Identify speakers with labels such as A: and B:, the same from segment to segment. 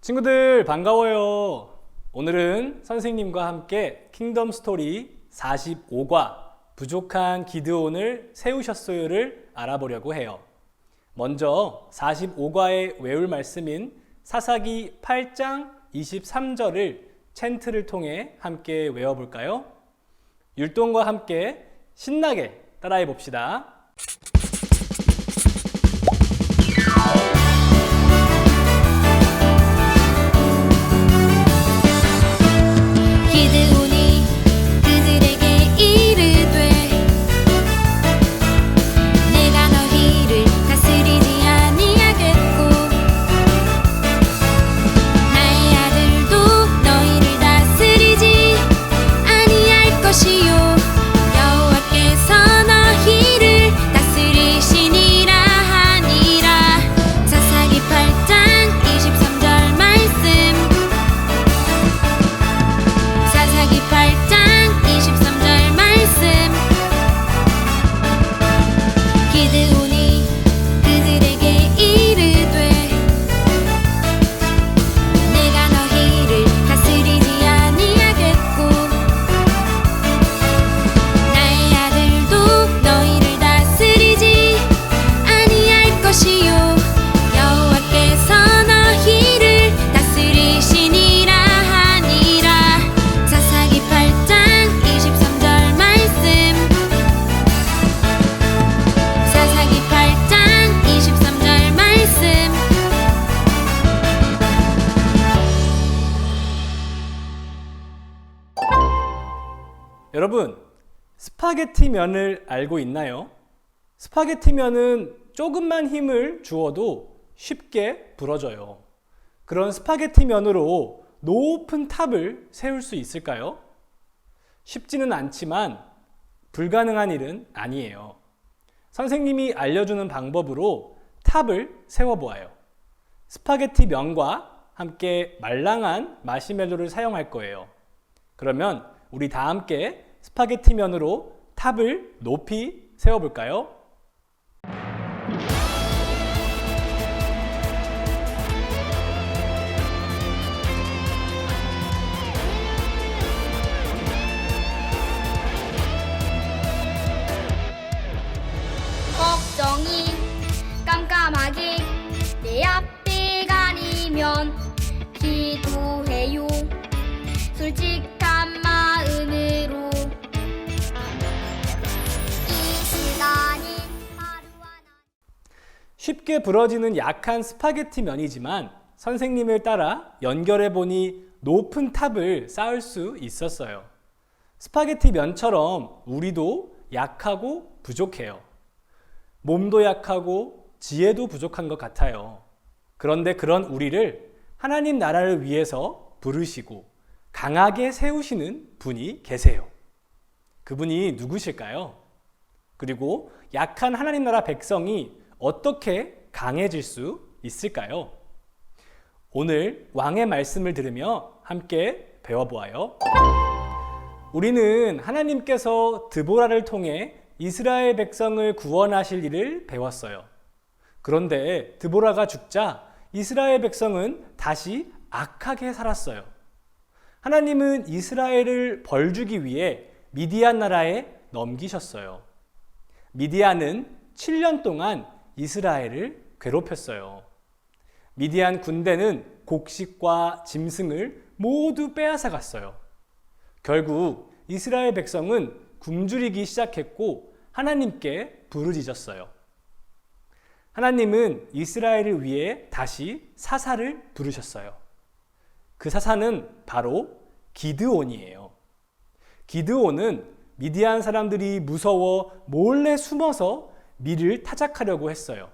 A: 친구들 반가워요. 오늘은 선생님과 함께 킹덤 스토리 45과 부족한 기드온을 세우셨어요를 알아보려고 해요. 먼저 45과의 외울 말씀인 사사기 8장 23절을 챈트를 통해 함께 외워볼까요? 율동과 함께 신나게 따라해 봅시다.
B: 기드온이 그들에게 이르되 내가 너희를 다스리지 아니하겠고 나의 아들도 너희를 다스리지 아니할 것이요 여호와께서 너희를 다스리시니라 하니라. 사사기 8장 23절 말씀. 사사기 8장 23절 말씀. 기드온이 그들에게 이르되 내가 너희를 다스리지 아니하겠고 나의 아들도 너희를 다스리지 아니할 것이요 여호와께서 너희를 다스리시니라 하니라. 사사기 8장 23절 말씀. 사사기 8장 23절 말씀.
A: 여러분, 스파게티 면을 알고 있나요? 스파게티 면은 조금만 힘을 주어도 쉽게 부러져요. 그런 스파게티 면으로 높은 탑을 세울 수 있을까요? 쉽지는 않지만 불가능한 일은 아니에요. 선생님이 알려주는 방법으로 탑을 세워보아요. 스파게티 면과 함께 말랑한 마시멜로를 사용할 거예요. 그러면 우리 다 함께 스파게티 면으로 탑을 높이 세워볼까요?
C: 걱정이 깜깜하게 내 앞에 가리면 기도해요. 솔직한 마음으로 이 시간이 하루하나.
A: 쉽게 부러지는 약한 스파게티 면이지만 선생님을 따라 연결해 보니 높은 탑을 쌓을 수 있었어요. 스파게티 면처럼 우리도 약하고 부족해요. 몸도 약하고 지혜도 부족한 것 같아요. 그런데 그런 우리를 하나님 나라를 위해서 부르시고 강하게 세우시는 분이 계세요. 그분이 누구실까요? 그리고 약한 하나님 나라 백성이 어떻게 강해질 수 있을까요? 오늘 왕의 말씀을 들으며 함께 배워보아요. 우리는 하나님께서 드보라를 통해 이스라엘 백성을 구원하실 일을 배웠어요. 그런데 드보라가 죽자 이스라엘 백성은 다시 악하게 살았어요. 하나님은 이스라엘을 벌주기 위해 미디안 나라에 넘기셨어요. 미디안은 7년 동안 이스라엘을 괴롭혔어요. 미디안 군대는 곡식과 짐승을 모두 빼앗아 갔어요. 결국 이스라엘 백성은 굶주리기 시작했고 하나님께 부르짖었어요. 하나님은 이스라엘을 위해 다시 사사를 부르셨어요. 그 사사는 바로 기드온이에요. 기드온은 미디안 사람들이 무서워 몰래 숨어서 밀을 타작하려고 했어요.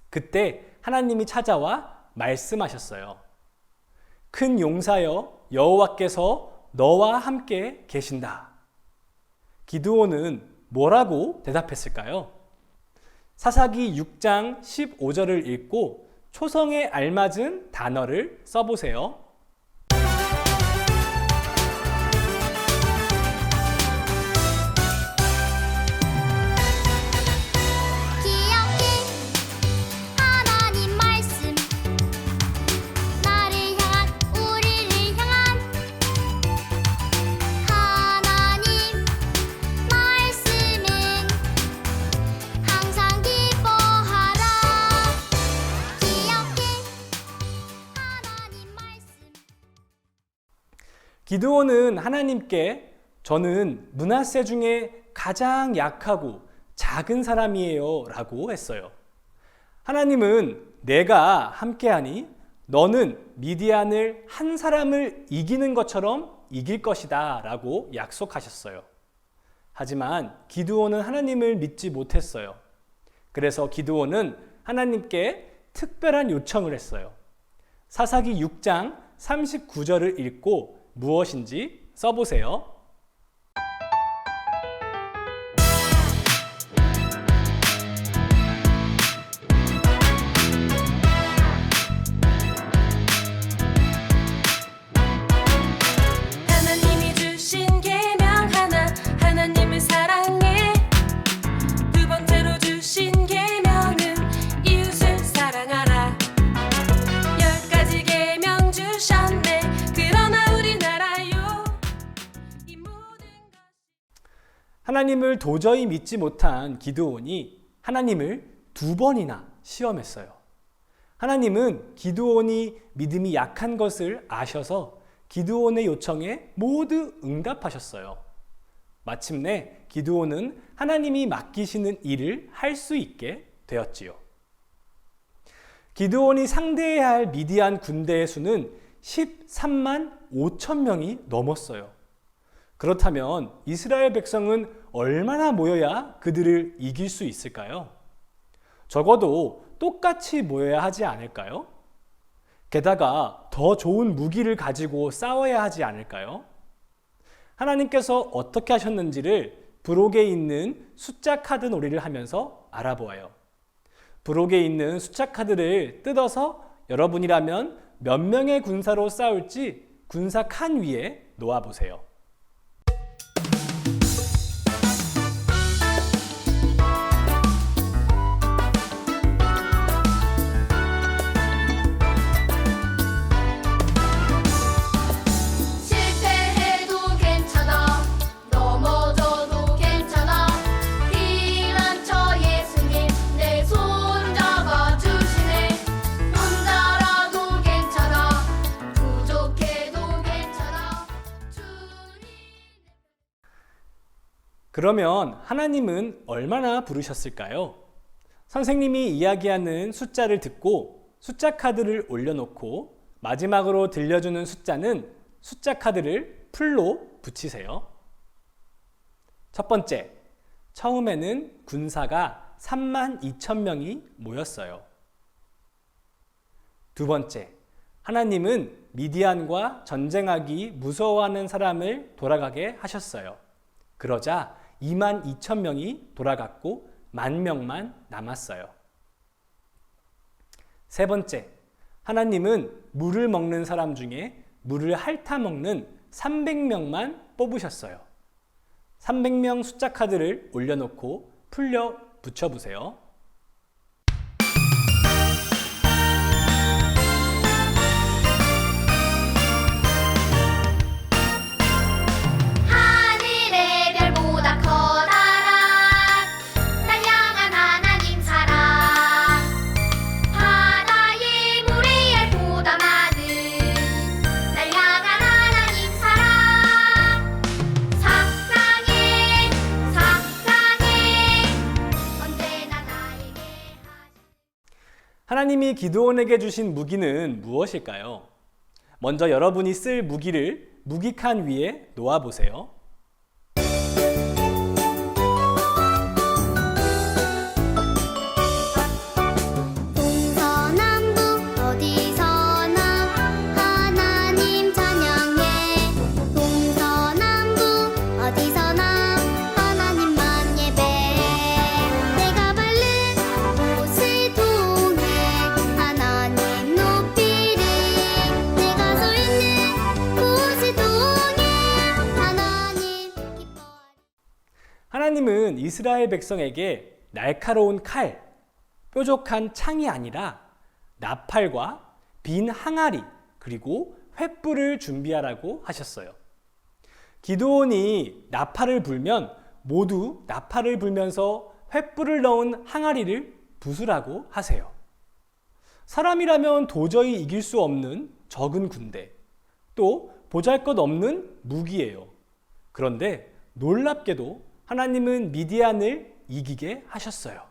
A: 그때 하나님이 찾아와 말씀하셨어요. 큰 용사여, 여호와께서 너와 함께 계신다. 기드온은 뭐라고 대답했을까요? 사사기 6장 15절을 읽고 초성에 알맞은 단어를 써보세요.
C: 기억해 하나님 말씀 나를
A: 기드온은 하나님께 저는 므낫세 중에 가장 약하고 작은 사람이에요 라고 했어요. 하나님은 내가 함께하니 너는 미디안을 한 사람을 이기는 것처럼 이길 것이다 라고 약속하셨어요. 하지만 기드온은 하나님을 믿지 못했어요. 그래서 기드온은 하나님께 특별한 요청을 했어요. 사사기 6장 39절을 읽고 무엇인지 써보세요.
D: 하나님이 주신 계명 하나, 하나님을 사랑해. 두 번째로 주신 계명은 이웃을 사랑하라. 10가지 계명 주셨네. 그러나 우리나라요 이 모든 것.
A: 하나님을 도저히 믿지 못한 기드온이 하나님을 2번이나 시험했어요. 하나님은 기드온이 믿음이 약한 것을 아셔서 기드온의 요청에 모두 응답하셨어요. 마침내 기드온은 하나님이 맡기시는 일을 할 수 있게 되었지요. 기드온이 상대해야 할 미디안 군대의 수는 13만 5천 명이 넘었어요. 그렇다면 이스라엘 백성은 얼마나 모여야 그들을 이길 수 있을까요? 적어도 똑같이 모여야 하지 않을까요? 게다가 더 좋은 무기를 가지고 싸워야 하지 않을까요? 하나님께서 어떻게 하셨는지를 부록에 있는 숫자 카드 놀이를 하면서 알아보아요. 부록에 있는 숫자 카드를 뜯어서 여러분이라면 몇 명의 군사로 싸울지 군사 칸 위에 놓아보세요.
C: 실패해도 괜찮아 넘어져도 괜찮아 피난처 예수님 내 손 잡아주시네 혼자라도 괜찮아 부족해도 괜찮아 주님.
A: 그러면 하나님은 얼마나 부르셨을까요? 선생님이 이야기하는 숫자를 듣고 숫자 카드를 올려놓고 마지막으로 들려주는 숫자는 숫자 카드를 풀로 붙이세요. 첫 번째, 처음에는 군사가 3만 2천 명이 모였어요. 두 번째, 하나님은 미디안과 전쟁하기 무서워하는 사람을 돌아가게 하셨어요. 그러자 2만 2천 명이 돌아갔고 10,000명만 남았어요. 세 번째, 하나님은 물을 먹는 사람 중에 물을 핥아 먹는 300명만 뽑으셨어요. 300명 숫자 카드를 올려놓고 풀려 붙여보세요.
C: 하늘의 별보다 커다란 날 향한 하나님 사랑 바다의 모래알보다 많은 날 향한 하나님 사랑 사랑해 사랑해 언제나 나에게
A: 하나님이 기드온에게 주신 무기는 무엇일까요? 먼저 여러분이 쓸 무기를 무기칸 위에 놓아보세요.
C: 동서남북 어디서나 하나님 찬양해 동서남북 어디서나 하나님만 예배해 내가 밟는 곳을 통해 하나님 높이리 내가 서 있는 곳을 통해 하나님 기뻐하리
A: 하나님은 이스라엘 백성에게 날카로운 칼, 뾰족한 창이 아니라 나팔과 빈 항아리 그리고 횃불을 준비하라고 하셨어요. 기드온이 나팔을 불면 모두 나팔을 불면서 횃불을 넣은 항아리를 부수라고 하세요. 사람이라면 도저히 이길 수 없는 적은 군대, 또 보잘것없는 무기예요. 그런데 놀랍게도 하나님은 미디안을 이기게 하셨어요.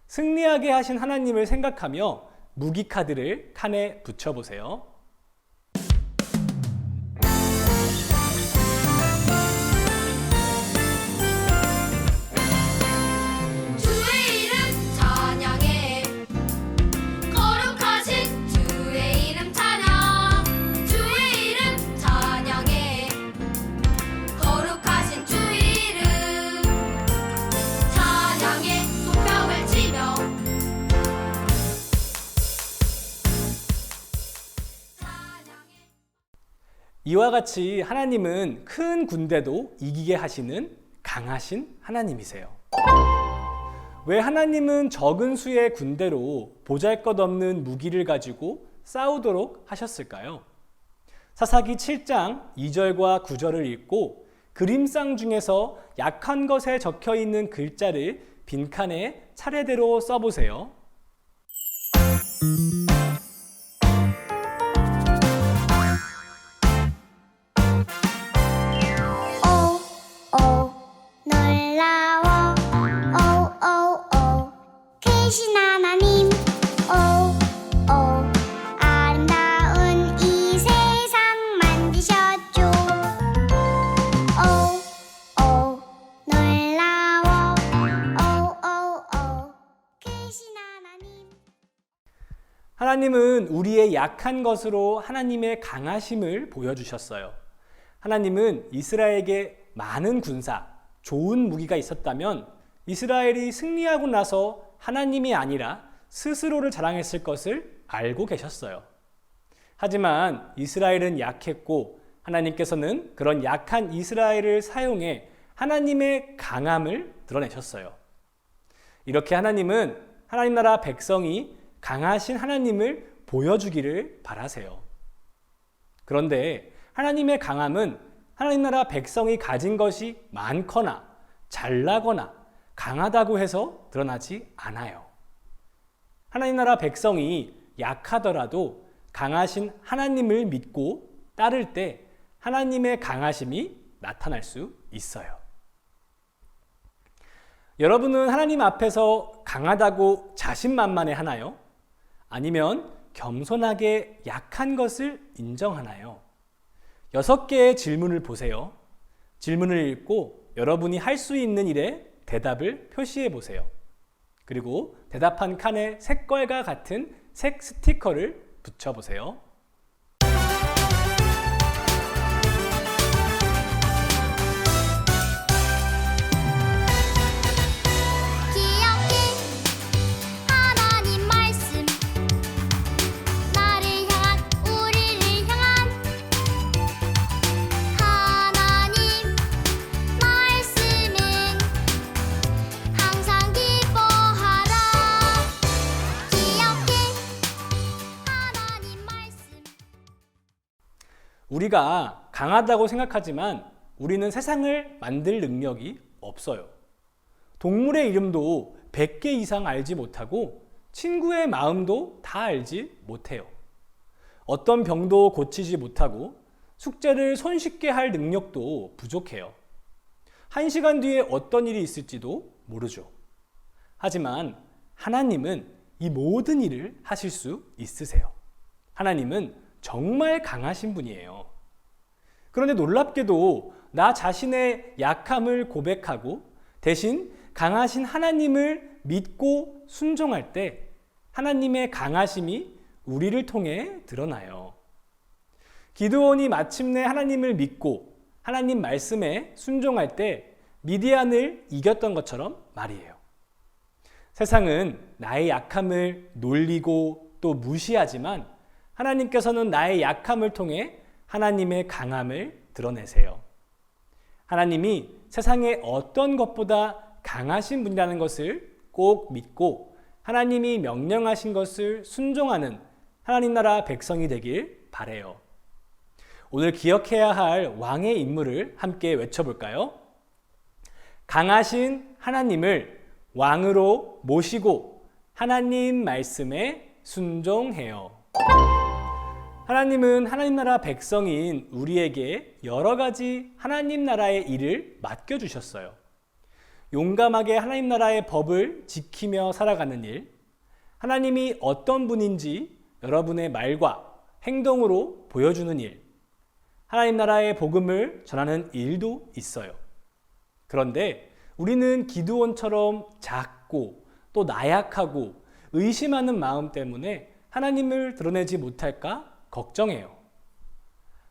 A: 승리하게 하신 하나님을 생각하며 무기 카드를 칸에 붙여보세요.
B: 주의 이름 찬양해 거룩하신 주의 이름 찬양 주의 이름 찬양해 거룩하신 주의 이름 찬양해 손뼉을 치며 찬양해
A: 이와 같이 하나님은 큰 군대도 이기게 하시는 강하신 하나님이세요. 왜 하나님은 적은 수의 군대로 보잘것없는 무기를 가지고 싸우도록 하셨을까요? 사사기 7장 2절과 9절을 읽고 그림상 중에서 약한 것에 적혀 있는 글자를 빈칸에 차례대로 써보세요.
C: 오 놀라워 오 크신 하나님 오 아름다운 이 세상 만드셨죠 오 놀라워 오 크신 하나님
A: 하나님은 우리의 약한 것으로 하나님의 강하심을 보여주셨어요. 하나님은 이스라엘에게 많은 군사, 좋은 무기가 있었다면 이스라엘이 승리하고 나서 하나님이 아니라 스스로를 자랑했을 것을 알고 계셨어요. 하지만 이스라엘은 약했고 하나님께서는 그런 약한 이스라엘을 사용해 하나님의 강함을 드러내셨어요. 이렇게 하나님은 하나님 나라 백성이 강하신 하나님을 보여주기를 바라세요. 그런데 하나님의 강함은 하나님 나라 백성이 가진 것이 많거나 잘나거나 강하다고 해서 드러나지 않아요. 하나님 나라 백성이 약하더라도 강하신 하나님을 믿고 따를 때 하나님의 강하심이 나타날 수 있어요. 여러분은 하나님 앞에서 강하다고 자신만만해 하나요? 아니면 겸손하게 약한 것을 인정하나요? 6개의 질문을 보세요. 질문을 읽고 여러분이 할 수 있는 일에 대답을 표시해 보세요. 그리고 대답한 칸에 색깔과 같은 색 스티커를 붙여 보세요.
C: 기억해 하나님 말씀 나를 향한 우리를 향한 하나님 말씀은 항상 기뻐하라 기억해 하나님 말씀
A: 우리가 강하다고 생각하지만 우리는 세상을 만들 능력이 없어요. 동물의 이름도 100개 이상 알지 못하고 친구의 마음도 다 알지 못해요. 어떤 병도 고치지 못하고 숙제를 손쉽게 할 능력도 부족해요. 1시간 뒤에 어떤 일이 있을지도 모르죠. 하지만 하나님은 이 모든 일을 하실 수 있으세요. 하나님은 정말 강하신 분이에요. 그런데 놀랍게도 나 자신의 약함을 고백하고 대신 강하신 하나님을 믿고 순종할 때 하나님의 강하심이 우리를 통해 드러나요. 기드온이 마침내 하나님을 믿고 하나님 말씀에 순종할 때 미디안을 이겼던 것처럼 말이에요. 세상은 나의 약함을 놀리고 또 무시하지만 하나님께서는 나의 약함을 통해 하나님의 강함을 드러내세요. 하나님이 세상의 어떤 것보다 강하신 분이라는 것을 꼭 믿고 하나님이 명령하신 것을 순종하는 하나님 나라 백성이 되길 바라요. 오늘 기억해야 할 왕의 인물을 함께 외쳐볼까요? 강하신 하나님을 왕으로 모시고 하나님 말씀에 순종해요. 하나님은 하나님 나라 백성인 우리에게 여러 가지 하나님 나라의 일을 맡겨주셨어요. 용감하게 하나님 나라의 법을 지키며 살아가는 일, 하나님이 어떤 분인지 여러분의 말과 행동으로 보여주는 일, 하나님 나라의 복음을 전하는 일도 있어요. 그런데 우리는 기드온처럼 작고 또 나약하고 의심하는 마음 때문에 하나님을 드러내지 못할까 걱정해요.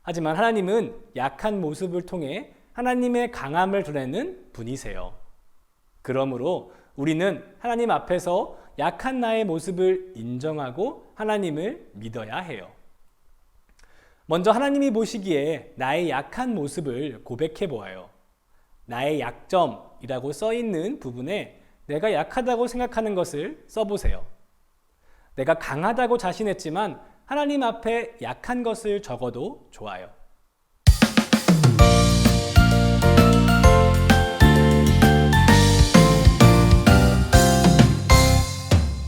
A: 하지만 하나님은 약한 모습을 통해 하나님의 강함을 드러내는 분이세요. 그러므로 우리는 하나님 앞에서 약한 나의 모습을 인정하고 하나님을 믿어야 해요. 먼저 하나님이 보시기에 나의 약한 모습을 고백해 보아요. 나의 약점이라고 써 있는 부분에 내가 약하다고 생각하는 것을 써보세요. 내가 강하다고 자신했지만 하나님 앞에 약한 것을 적어도 좋아요.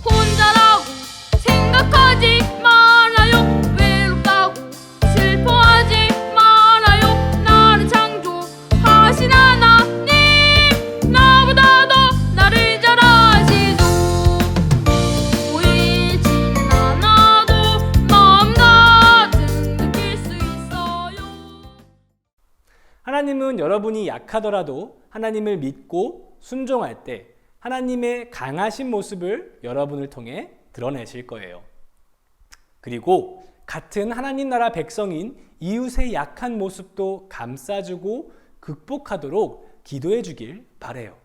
B: 혼자라고 생각하지 말아요. 외롭다고 슬퍼하지 말아요. 나를 창조하신 하나님, 나보다 더 나를 잘 아시죠. 보이지는 않아도 마음 같은 느낄 수 있어요.
A: 하나님은 여러분이 약하더라도 하나님을 믿고 순종할 때 하나님의 강하신 모습을 여러분을 통해 드러내실 거예요. 그리고 같은 하나님 나라 백성인 이웃의 약한 모습도 감싸주고 극복하도록 기도해 주길 바라요.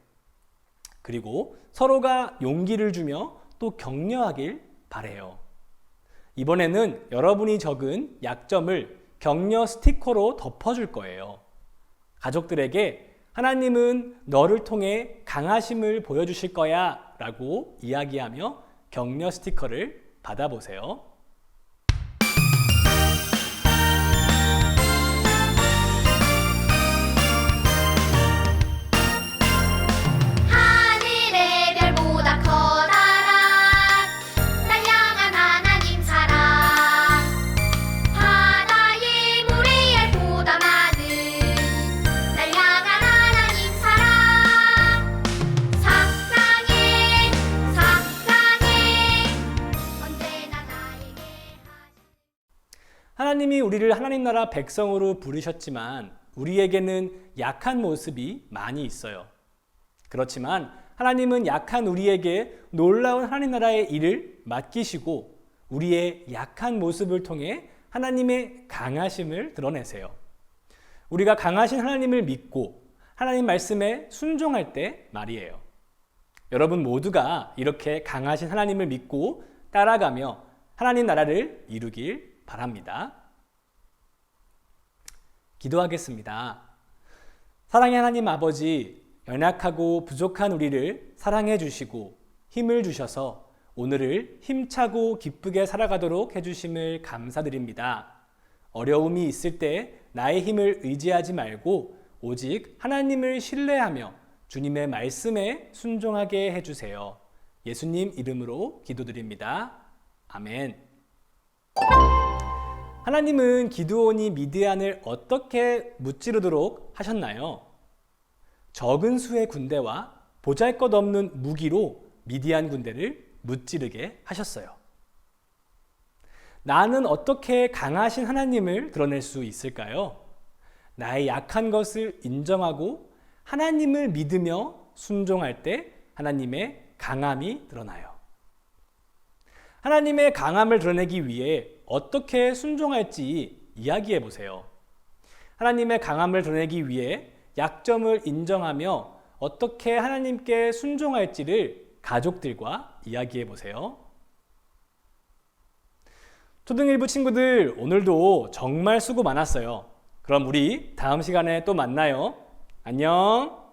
A: 그리고 서로가 용기를 주며 또 격려하길 바라요. 이번에는 여러분이 적은 약점을 격려 스티커로 덮어줄 거예요. 가족들에게 하나님은 너를 통해 강하심을 보여주실 거야 라고 이야기하며 격려 스티커를 받아보세요.
C: 하늘의 별보다 커다란 날 향한 하나님 사랑, 바다의 모래알보다 많은 날 향한 하나님 사랑, 사랑해 사랑해 언제나 나에게
A: 하나님이 우리를 하나님 나라 백성으로 부르셨지만 우리에게는 약한 모습이 많이 있어요. 그렇지만 하나님은 약한 우리에게 놀라운 하나님 나라의 일을 맡기시고 우리의 약한 모습을 통해 하나님의 강하심을 드러내세요. 우리가 강하신 하나님을 믿고 하나님 말씀에 순종할 때 말이에요. 여러분 모두가 이렇게 강하신 하나님을 믿고 따라가며 하나님 나라를 이루길 바랍니다. 기도하겠습니다. 사랑의 하나님 아버지, 연약하고 부족한 우리를 사랑해 주시고 힘을 주셔서 오늘을 힘차고 기쁘게 살아가도록 해주심을 감사드립니다. 어려움이 있을 때 나의 힘을 의지하지 말고 오직 하나님을 신뢰하며 주님의 말씀에 순종하게 해주세요. 예수님 이름으로 기도드립니다. 아멘. 하나님은 기드온이 미드얀을 어떻게 무찌르도록 하셨나요? 적은 수의 군대와 보잘것없는 무기로 미디안 군대를 무찌르게 하셨어요. 나는 어떻게 강하신 하나님을 드러낼 수 있을까요? 나의 약한 것을 인정하고 하나님을 믿으며 순종할 때 하나님의 강함이 드러나요. 하나님의 강함을 드러내기 위해 어떻게 순종할지 이야기해 보세요. 하나님의 강함을 드러내기 위해 약점을 인정하며 어떻게 하나님께 순종할지를 가족들과 이야기해 보세요. 초등1부 친구들, 오늘도 정말 수고 많았어요. 그럼 우리 다음 시간에 또 만나요. 안녕.